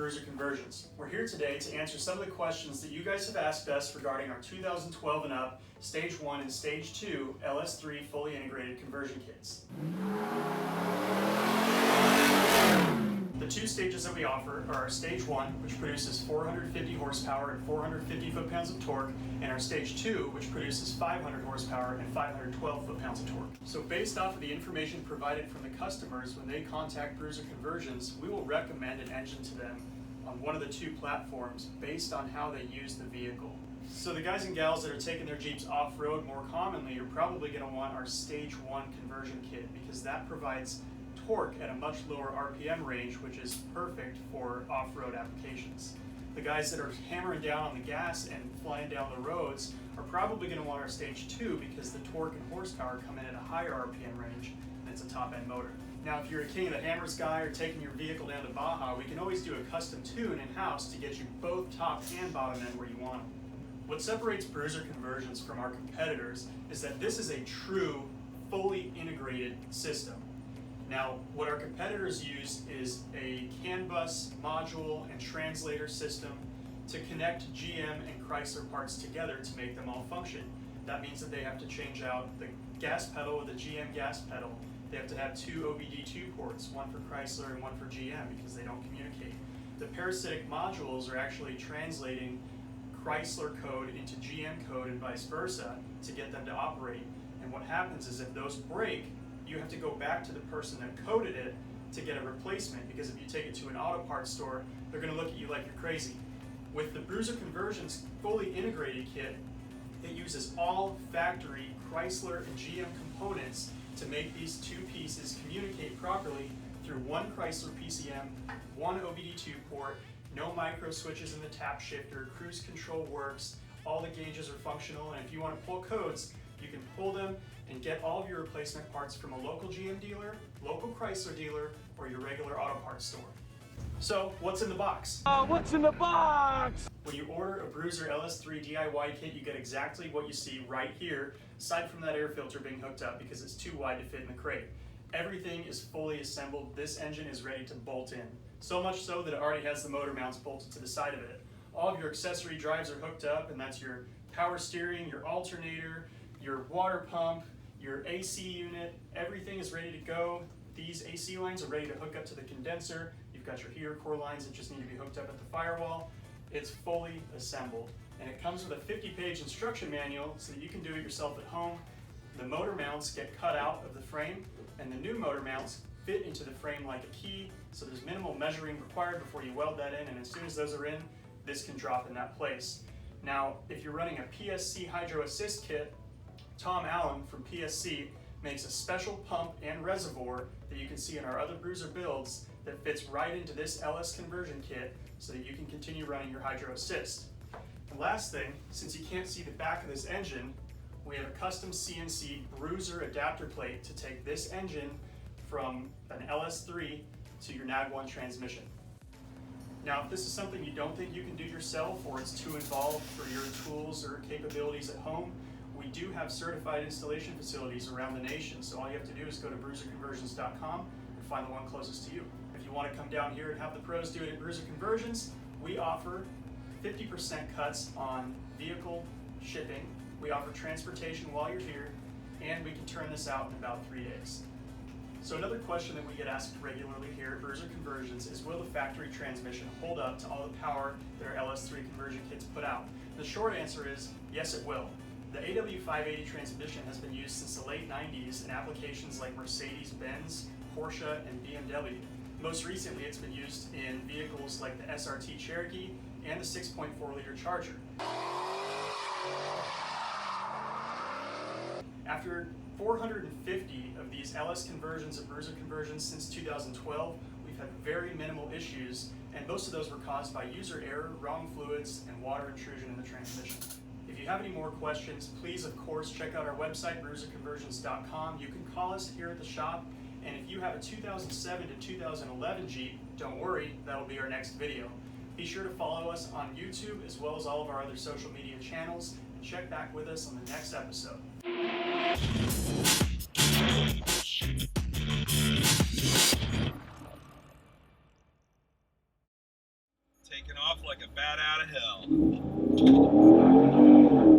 Bruiser Conversions. We're here today to answer some of the questions that you guys have asked us regarding our 2012 and up Stage 1 and Stage 2 LS3 fully integrated conversion kits. The two stages that we offer are our Stage 1, which produces 450 horsepower and 450 foot-pounds of torque, and our Stage 2, which produces 500 horsepower and 512 foot-pounds of torque. So based off of the information provided from the customers when they contact Bruiser Conversions, we will recommend an engine to them on one of the two platforms based on how they use the vehicle. So the guys and gals that are taking their Jeeps off-road more commonly are probably going to want our Stage 1 conversion kit because that provides torque at a much lower RPM range, which is perfect for off-road applications. The guys that are hammering down on the gas and flying down the roads are probably going to want our Stage 2 because the torque and horsepower come in at a higher RPM range and it's a top-end motor. Now, if you're a King of the Hammers guy or taking your vehicle down to Baja, we can always do a custom tune in-house to get you both top and bottom end where you want them. What separates Bruiser Conversions from our competitors is that this is a true, fully integrated system. Now, what our competitors use is a CAN bus module and translator system to connect GM and Chrysler parts together to make them all function. That means that they have to change out the gas pedal with the GM gas pedal. They have to have two OBD2 ports, one for Chrysler and one for GM because they don't communicate. The parasitic modules are actually translating Chrysler code into GM code and vice versa to get them to operate. And what happens is if those break, you have to go back to the person that coded it to get a replacement, because if you take it to an auto parts store, they're going to look at you like you're crazy. With the Bruiser Conversions fully integrated kit, it uses all factory Chrysler and GM components to make these two pieces communicate properly through one Chrysler PCM, one OBD2 port, no micro switches in the tap shifter, cruise control works, all the gauges are functional, and if you want to pull codes, you can pull them and get all of your replacement parts from a local GM dealer, local Chrysler dealer, or your regular auto parts store. So, what's in the box? What's in the box? When you order a Bruiser LS3 DIY kit, you get exactly what you see right here, aside from that air filter being hooked up because it's too wide to fit in the crate. Everything is fully assembled. This engine is ready to bolt in. So much so that it already has the motor mounts bolted to the side of it. All of your accessory drives are hooked up, and that's your power steering, your alternator, your water pump, your AC unit, everything is ready to go. These AC lines are ready to hook up to the condenser. You've got your heater core lines that just need to be hooked up at the firewall. It's fully assembled. And it comes with a 50-page instruction manual so that you can do it yourself at home. The motor mounts get cut out of the frame, and the new motor mounts fit into the frame like a key, so there's minimal measuring required before you weld that in, and as soon as those are in, this can drop in that place. Now, if you're running a PSC Hydro Assist kit, Tom Allen from PSC makes a special pump and reservoir that you can see in our other Bruiser builds that fits right into this LS conversion kit so that you can continue running your Hydro Assist. The last thing, since you can't see the back of this engine, we have a custom CNC Bruiser adapter plate to take this engine from an LS3 to your NAG1 transmission. Now, if this is something you don't think you can do yourself or it's too involved for your tools or capabilities at home, we do have certified installation facilities around the nation, so all you have to do is go to bruiserconversions.com and find the one closest to you. If you want to come down here and have the pros do it at Bruiser Conversions, we offer 50% cuts on vehicle shipping, we offer transportation while you're here, and we can turn this out in about 3 days. So another question that we get asked regularly here at Bruiser Conversions is, will the factory transmission hold up to all the power that our LS3 conversion kits put out? The short answer is, yes it will. The AW580 transmission has been used since the late 90s in applications like Mercedes-Benz, Porsche, and BMW. Most recently, it's been used in vehicles like the SRT Cherokee and the 6.4-liter Charger. After 450 of these LS conversions at Bruiser Conversions since 2012, we've had very minimal issues, and most of those were caused by user error, wrong fluids, and water intrusion in the transmission. If you have any more questions, please, of course, check out our website, bruiserconversions.com. You can call us here at the shop, and if you have a 2007 to 2011 Jeep, don't worry, that'll be our next video. Be sure to follow us on YouTube as well as all of our other social media channels, and check back with us on the next episode. taking off like a bat out of hell.